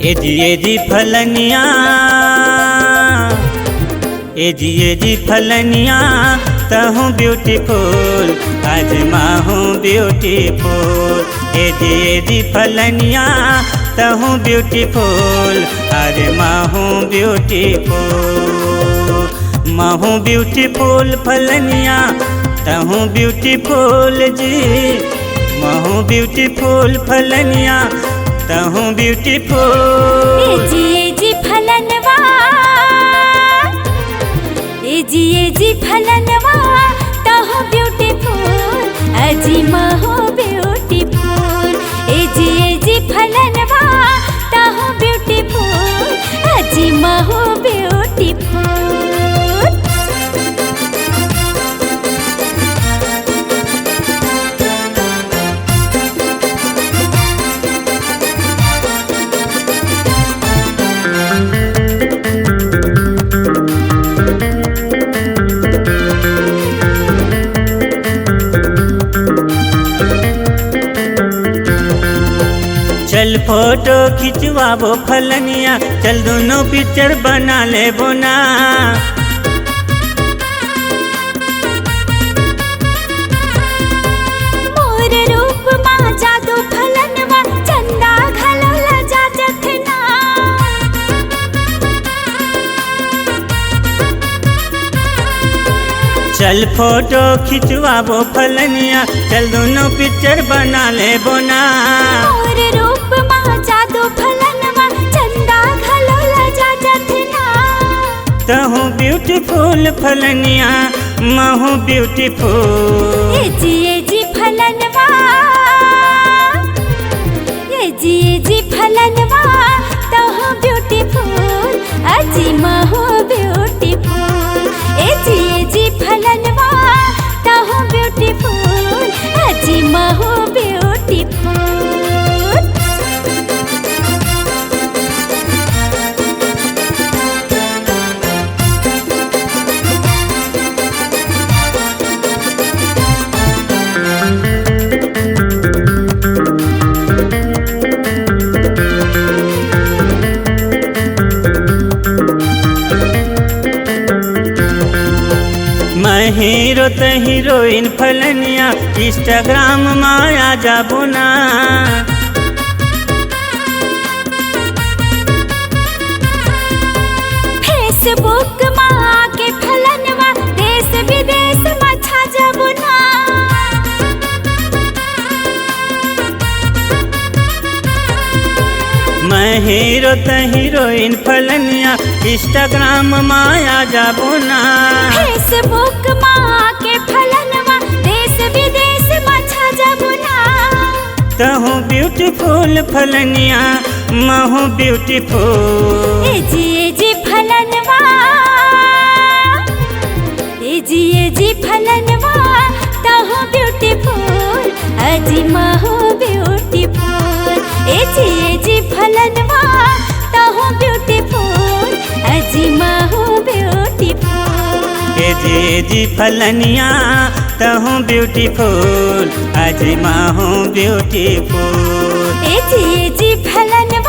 AG फलनिया AG फलनिया तहूँ beautiful आज माँ हूँ ब्यूटीफुल। एजी फलनिया तहूँ ब्यूटीफुल आज माँ हूँ ब्यूटीफुल। माँ हूँ ब्यूटीफुल फलनिया तहूँ ब्यूटीफुल जी। माँ हूँ ब्यूटीफुल फलनिया तहूँ ब्यूटीफुल। एजी फलनवा एजी फलनवा तहूँ ब्यूटीफुल अजी माँ हो ब्यूटीफुल। एजी फलनवा तहूँ ब्यूटीफुल अजी माँ हो ब्यूटीफुल। चल फोटो खिंचवाबो फलनिया, चल दोनों पिक्चर बना ले बोना। मोर रूप माँ जादू फलनवा चंदा घलोला जाजतना। चल फोटो खिंचवाबो फलनिया, चल दोनों पिक्चर बना ले बोना। मोर रूप माँ जादू फलनवा चंदा घलोला जाजतना। तहूँ ब्यूटीफुल फलनिया माँ हूँ ब्यूटीफुल। एजी फलनवा एजी फलनवा तहूँ ब्यूटीफुल अजी माँ हो ब्यूटीफुल। एजी फलनवा तहूँ ब्यूटीफुल अजी माँ हो ब्यूटीफुल। मैं हीरो त हीरोइन फलनिया, इंस्टाग्राम माया जाबो ना। फेसबुक माँ के फलनवा देश विदेश में छा जाबो ना। मैं हीरो त हीरोइन फलनिया, इंस्टाग्राम माया जाबो ना। फेसबुक माँ के फलनवा देश विदेश में छा जाबो ना। तहूँ ब्यूटीफुल फलनिया माँ हूँ ब्यूटीफुल। एजी फलनवा एजी फलनवा तहूँ ब्यूटीफुल अजी माँ हो ब्यूटीफुल। एजी फलनवा तहूँ ब्यूटीफुल अजी माँ हो ब्यूटीफुल। एजी फलनिया तहूँ ब्यूटीफुल अजी माँ हूँ ब्यूटीफुल। एजी फलनवा